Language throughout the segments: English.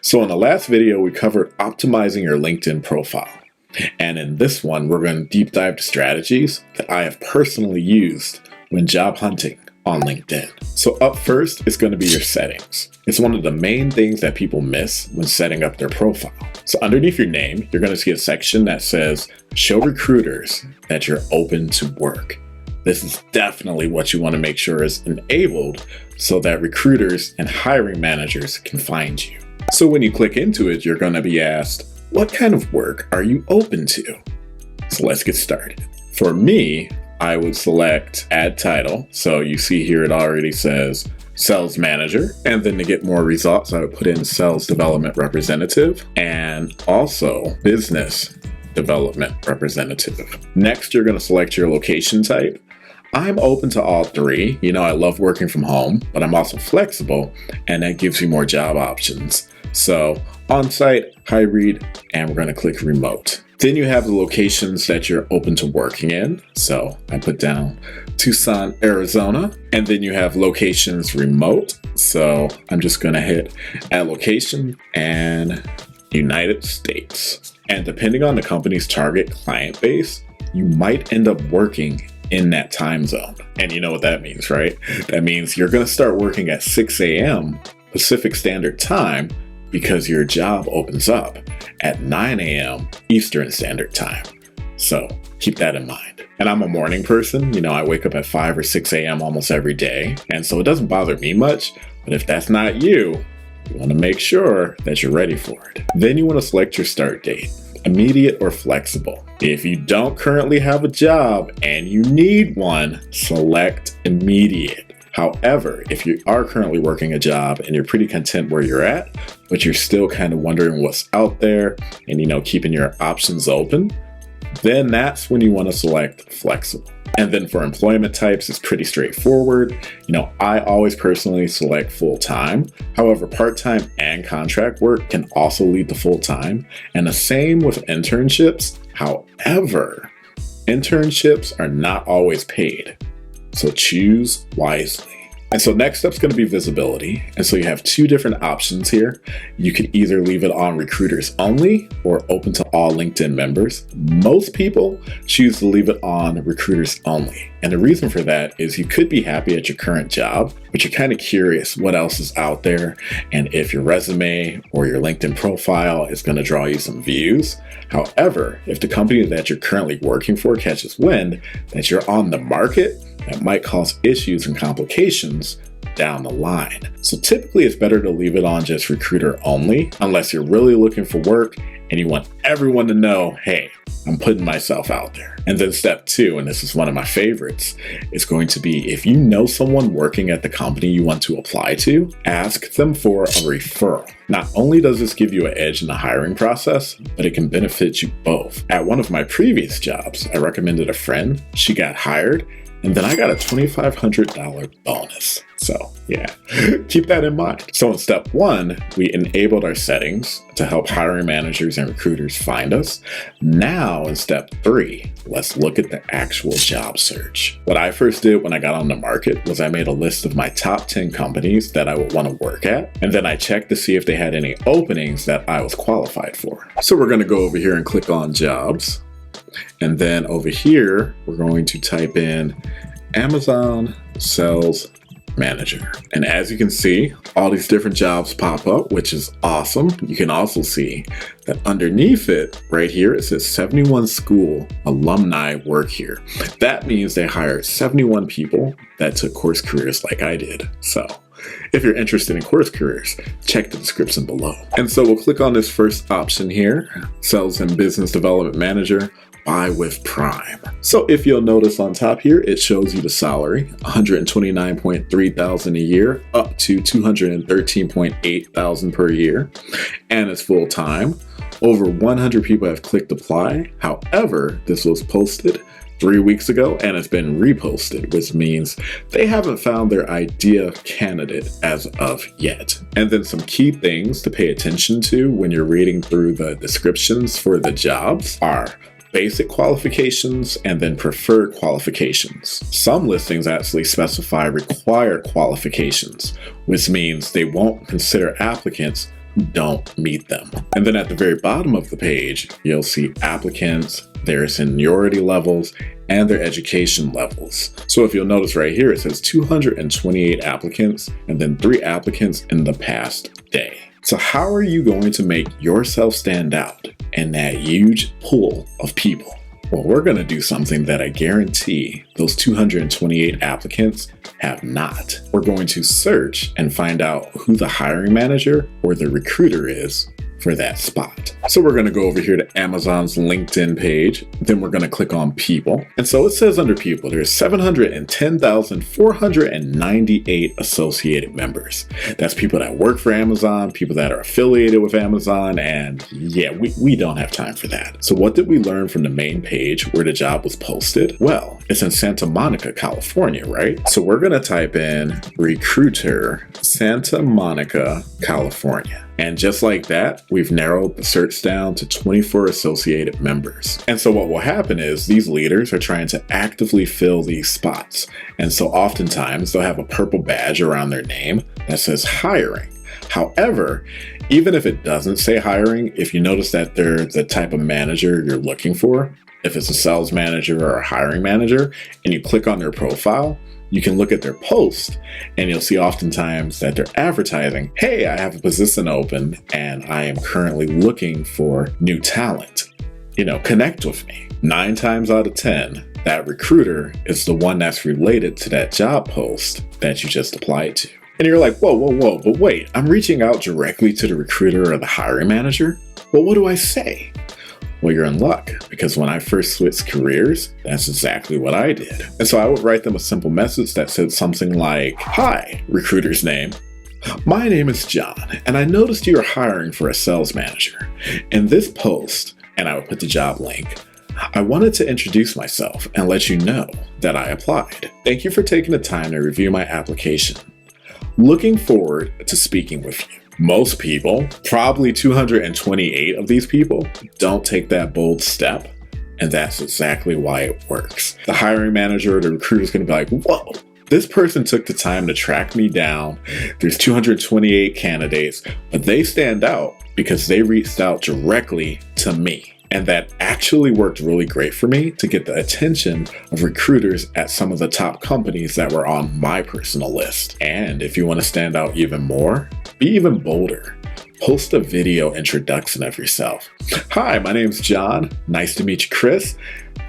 So in the last video, we covered optimizing your LinkedIn profile. And in this one, we're going to deep dive to strategies that I have personally used when job hunting on LinkedIn. So up first is going to be your settings. It's one of the main things that people miss when setting up their profile. So underneath your name, you're going to see a section that says, show recruiters that you're open to work. This is definitely what you want to make sure is enabled so that recruiters and hiring managers can find you. So when you click into it, you're going to be asked, what kind of work are you open to? So let's get started. For me, I would select add title. So you see here it already says sales manager. And then to get more results, I would put in sales development representative and also business development representative. Next, you're going to select your location type. I'm open to all three. I love working from home, but I'm also flexible, and that gives you more job options. So on-site, hybrid, and we're going to click remote. Then you have the locations that you're open to working in. So I put down Tucson, Arizona, and then you have locations remote. So I'm just going to hit add location and United States. And depending on the company's target client base, you might end up working in that time zone. And you know what that means, right? That means you're going to start working at 6 a.m. Pacific Standard Time because your job opens up at 9 a.m. Eastern Standard Time. So keep that in mind. And I'm a morning person. I wake up at 5 or 6 a.m. almost every day. And so it doesn't bother me much. But if that's not you, you want to make sure that you're ready for it. Then you want to select your start date, immediate or flexible. If you don't currently have a job and you need one, select immediate. However, if you are currently working a job and you're pretty content where you're at, but you're still kind of wondering what's out there and, keeping your options open, then that's when you want to select flexible. And then for employment types, it's pretty straightforward. I always personally select full-time. However, part-time and contract work can also lead to full-time. And the same with internships. However, internships are not always paid. So choose wisely. And so next up is going to be visibility. And so you have two different options here. You can either leave it on recruiters only or open to all LinkedIn members. Most people choose to leave it on recruiters only. And the reason for that is you could be happy at your current job, but you're kind of curious what else is out there and if your resume or your LinkedIn profile is going to draw you some views. However, if the company that you're currently working for catches wind that you're on the market, that might cause issues and complications down the line. So typically it's better to leave it on just recruiter only, unless you're really looking for work and you want everyone to know, hey, I'm putting myself out there. And then step 2, and this is one of my favorites, is going to be if you know someone working at the company you want to apply to, ask them for a referral. Not only does this give you an edge in the hiring process, but it can benefit you both. At one of my previous jobs, I recommended a friend, she got hired, and then I got a $2,500 bonus. So yeah, keep that in mind. So in step 1, we enabled our settings to help hiring managers and recruiters find us. Now in step 3, let's look at the actual job search. What I first did when I got on the market was I made a list of my top 10 companies that I would want to work at. And then I checked to see if they had any openings that I was qualified for. So we're going to go over here and click on jobs. And then over here, we're going to type in Amazon Sales Manager. And as you can see, all these different jobs pop up, which is awesome. You can also see that underneath it, right here, it says 71 school alumni work here. That means they hired 71 people that took course careers like I did. So if you're interested in course careers, check the description below. And so we'll click on this first option here, Sales and Business Development Manager. Buy with Prime. So if you'll notice on top here, it shows you the salary, $129.3 thousand a year, up to $213.8 thousand per year, and it's full time. Over 100 people have clicked apply. However, this was posted 3 weeks ago and it's been reposted, which means they haven't found their ideal candidate as of yet. And then some key things to pay attention to when you're reading through the descriptions for the jobs are basic qualifications and then preferred qualifications. Some listings actually specify required qualifications, which means they won't consider applicants don't meet them. And then at the very bottom of the page, you'll see applicants, their seniority levels, and their education levels. So if you'll notice right here, it says 228 applicants and then 3 applicants in the past day. So how are you going to make yourself stand out in that huge pool of people? Well, we're going to do something that I guarantee those 228 applicants have not. We're going to search and find out who the hiring manager or the recruiter is for that spot. So we're going to go over here to Amazon's LinkedIn page. Then we're going to click on people. And so it says under people, there's 710,498 associated members. That's people that work for Amazon, people that are affiliated with Amazon. And yeah, we don't have time for that. So what did we learn from the main page where the job was posted? Well, it's in Santa Monica, California, right? So we're going to type in recruiter, Santa Monica, California. And just like that, we've narrowed the search down to 24 associated members. And so what will happen is these leaders are trying to actively fill these spots. And so oftentimes they'll have a purple badge around their name that says hiring. However, even if it doesn't say hiring, if you notice that they're the type of manager you're looking for, if it's a sales manager or a hiring manager, and you click on their profile, you can look at their post and you'll see oftentimes that they're advertising, hey, I have a position open and I am currently looking for new talent. Connect with me. 9 times out of 10, that recruiter is the one that's related to that job post that you just applied to. And you're like, whoa, but wait, I'm reaching out directly to the recruiter or the hiring manager? Well, what do I say? Well, you're in luck, because when I first switched careers, that's exactly what I did. And so I would write them a simple message that said something like, hi, recruiter's name. My name is John, and I noticed you are hiring for a sales manager. In this post, and I would put the job link, I wanted to introduce myself and let you know that I applied. Thank you for taking the time to review my application. Looking forward to speaking with you. Most people, probably 228 of these people, don't take that bold step, and that's exactly why it works. The hiring manager or the recruiter is going to be like, whoa, this person took the time to track me down. There's 228 candidates, but they stand out because they reached out directly to me. And that actually worked really great for me to get the attention of recruiters at some of the top companies that were on my personal list. And if you want to stand out even more, be even bolder. Post a video introduction of yourself. Hi, my name's John. Nice to meet you, Chris.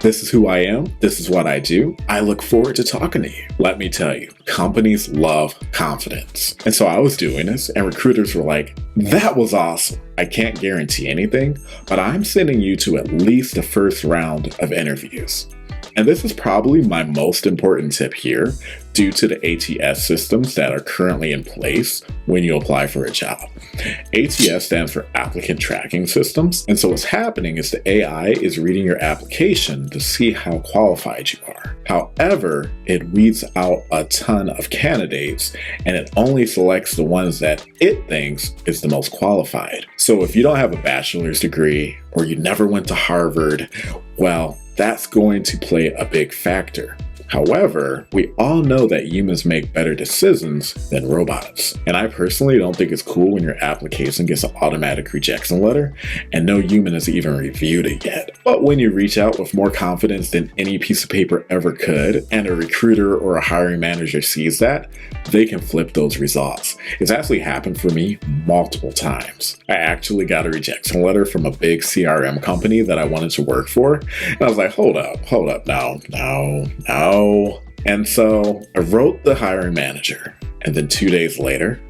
This is who I am. This is what I do. I look forward to talking to you. Let me tell you, companies love confidence. And so I was doing this and recruiters were like, that was awesome. I can't guarantee anything, but I'm sending you to at least the first round of interviews. And this is probably my most important tip here due to the ATS systems that are currently in place when you apply for a job. ATS stands for Applicant Tracking Systems. And so what's happening is the AI is reading your application to see how qualified you are. However, it weeds out a ton of candidates and it only selects the ones that it thinks is the most qualified. So if you don't have a bachelor's degree or you never went to Harvard, well, that's going to play a big factor. However, we all know that humans make better decisions than robots. And I personally don't think it's cool when your application gets an automatic rejection letter and no human has even reviewed it yet. But when you reach out with more confidence than any piece of paper ever could, and a recruiter or a hiring manager sees that, they can flip those results. It's actually happened for me multiple times. I actually got a rejection letter from a big CRM company that I wanted to work for. And I was like, hold up, no. And so I wrote the hiring manager, and then 2 days later,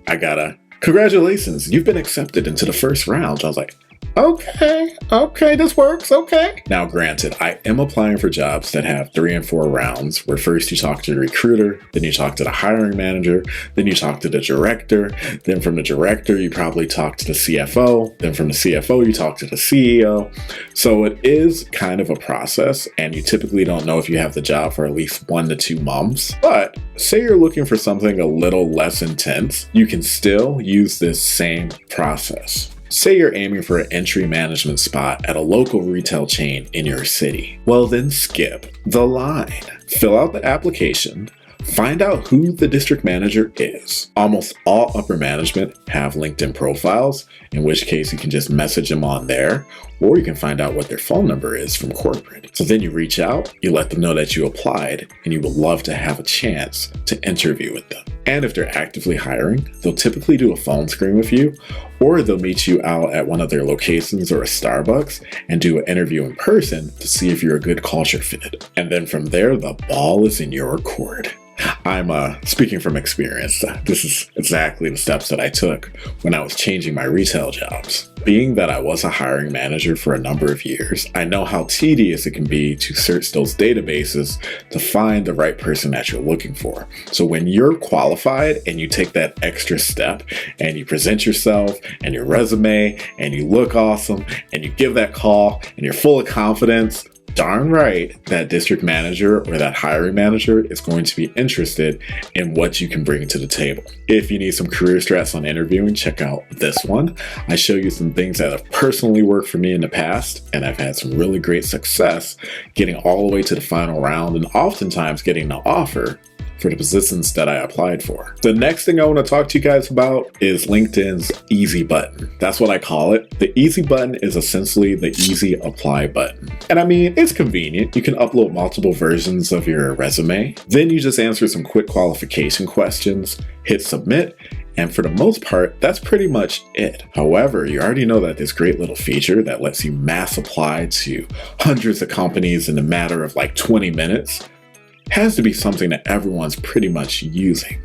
I got a, congratulations, you've been accepted into the first round. I was like, okay, this works, okay. Now, granted, I am applying for jobs that have 3 and 4 rounds, where first you talk to the recruiter, then you talk to the hiring manager, then you talk to the director, then from the director, you probably talk to the CFO, then from the CFO, you talk to the CEO. So it is kind of a process, and you typically don't know if you have the job for at least 1 to 2 months. But say you're looking for something a little less intense, you can still use this same process. Say you're aiming for an entry management spot at a local retail chain in your city. Well, then skip the line. Fill out the application, Find out who the district manager is. Almost all upper management have LinkedIn profiles, in which case you can just message them on there, or you can find out what their phone number is from corporate. So then you reach out, you let them know that you applied, and you would love to have a chance to interview with them. And if they're actively hiring, they'll typically do a phone screen with you, or they'll meet you out at one of their locations or a Starbucks and do an interview in person to see if you're a good culture fit. And then from there, the ball is in your court. I'm speaking from experience. This is exactly the steps that I took when I was changing my retail jobs. Being that I was a hiring manager for a number of years, I know how tedious it can be to search those databases to find the right person that you're looking for. So when you're qualified and you take that extra step and you present yourself and your resume and you look awesome and you give that call and you're full of confidence, darn right, that district manager or that hiring manager is going to be interested in what you can bring to the table. If you need some career strats on interviewing, check out this one. I show you some things that have personally worked for me in the past, and I've had some really great success getting all the way to the final round and oftentimes getting the offer for the positions that I applied for. The next thing I want to talk to you guys about is LinkedIn's easy button. That's what I call it. The easy button is essentially the easy apply button. And I mean, it's convenient. You can upload multiple versions of your resume. Then you just answer some quick qualification questions, hit submit, and for the most part, that's pretty much it. However, you already know that this great little feature that lets you mass apply to hundreds of companies in a matter of like 20 minutes has to be something that everyone's pretty much using,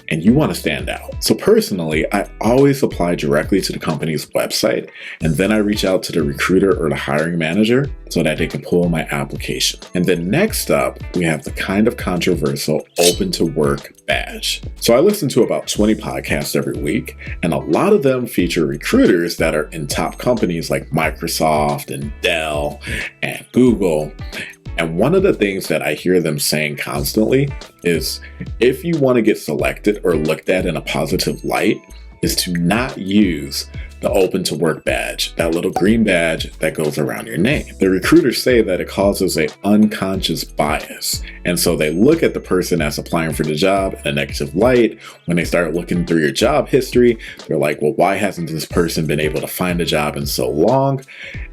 and you want to stand out. So personally, I always apply directly to the company's website, and then I reach out to the recruiter or the hiring manager so that they can pull my application. And then next up, we have the kind of controversial open to work badge. So I listen to about 20 podcasts every week, and a lot of them feature recruiters that are in top companies like Microsoft and Dell and Google. And one of the things that I hear them saying constantly is if you want to get selected or looked at in a positive light, is to not use the open to work badge, that little green badge that goes around your name. The recruiters say that it causes an unconscious bias. And so they look at the person that's applying for the job in a negative light. When they start looking through your job history, they're like, well, why hasn't this person been able to find a job in so long?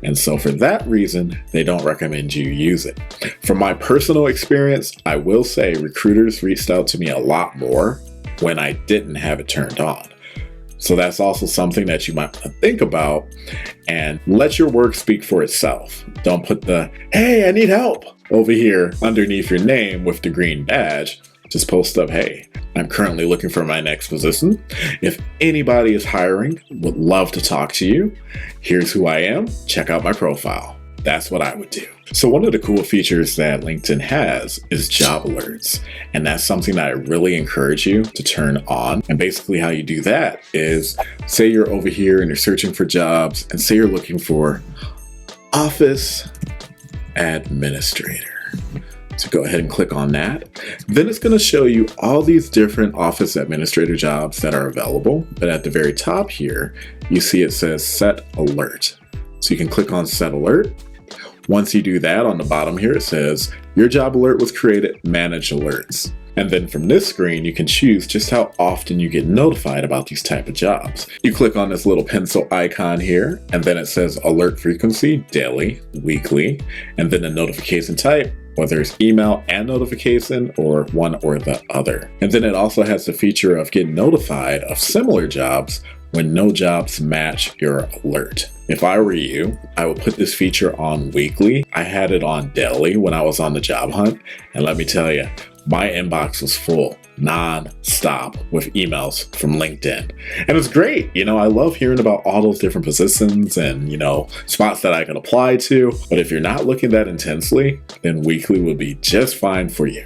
And so for that reason, they don't recommend you use it. From my personal experience, I will say recruiters reached out to me a lot more when I didn't have it turned on. So that's also something that you might want to think about, and let your work speak for itself. Don't put the, hey, I need help over here underneath your name with the green badge. Just post up, hey, I'm currently looking for my next position. If anybody is hiring, would love to talk to you. Here's who I am. Check out my profile. That's what I would do. So one of the cool features that LinkedIn has is job alerts. And that's something that I really encourage you to turn on. And basically how you do that is, say you're over here and you're searching for jobs, and say you're looking for office administrator. So go ahead and click on that. Then it's going to show you all these different office administrator jobs that are available. But at the very top here, you see it says set alert. So you can click on set alert. Once you do that, on the bottom here, it says, your job alert was created, manage alerts. And then from this screen, you can choose just how often you get notified about these type of jobs. You click on this little pencil icon here, and then it says alert frequency, daily, weekly, and then the notification type, whether it's email and notification or one or the other. And then it also has the feature of getting notified of similar jobs when no jobs match your alert. If I were you, I would put this feature on weekly. I had it on daily when I was on the job hunt. And let me tell you, my inbox was full non-stop with emails from LinkedIn. And it's great. You know, I love hearing about all those different positions and, you know, spots that I can apply to. But if you're not looking that intensely, then weekly will be just fine for you.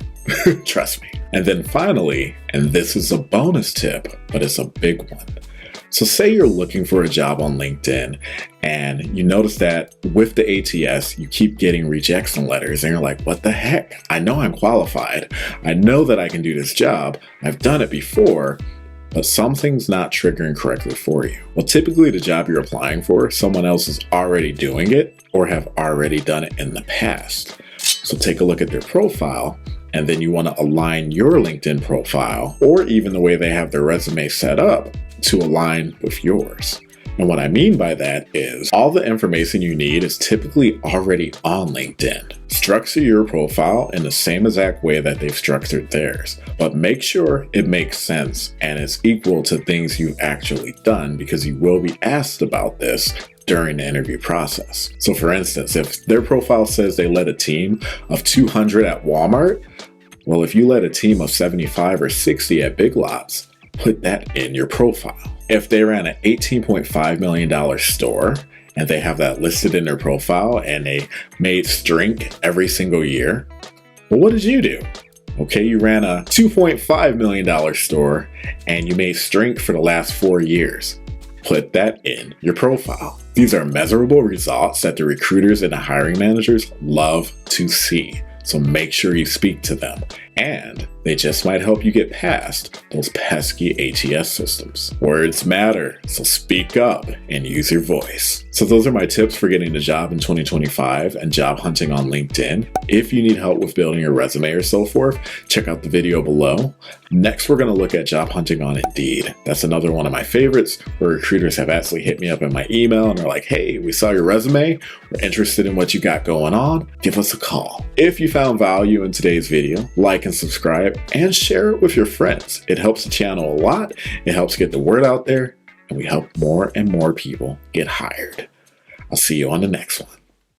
Trust me. And then finally, and this is a bonus tip, but it's a big one. So say you're looking for a job on LinkedIn and you notice that with the ATS, you keep getting rejection letters and you're like, what the heck? I know I'm qualified. I know that I can do this job. I've done it before, but something's not triggering correctly for you. Well, typically the job you're applying for, someone else is already doing it or have already done it in the past. So take a look at their profile And then you want to align your LinkedIn profile, or even the way they have their resume set up, to align with yours. And what I mean by that is all the information you need is typically already on LinkedIn. Structure your profile in the same exact way that they've structured theirs, but make sure it makes sense and is equal to things you've actually done, because you will be asked about this during the interview process. So for instance, if their profile says they led a team of 200 at Walmart, well, if you led a team of 75 or 60 at Big Lots, put that in your profile. If they ran an $18.5 million store and they have that listed in their profile and they made Strink every single year, well, what did you do? Okay, you ran a $2.5 million store and you made Strink for the last 4 years. Put that in your profile. These are measurable results that the recruiters and the hiring managers love to see. So make sure you speak to them, and they just might help you get past those pesky ATS systems. Words matter, so speak up and use your voice. So those are my tips for getting a job in 2025 and job hunting on LinkedIn. If you need help with building your resume or so forth, check out the video below. Next, we're going to look at job hunting on Indeed. That's another one of my favorites, where recruiters have actually hit me up in my email and they're like, hey, we saw your resume. We're interested in what you got going on. Give us a call. If you found value in today's video, like and subscribe and share it with your friends. It helps the channel a lot. It helps get the word out there, and we help more and more people get hired. I'll see you on the next one.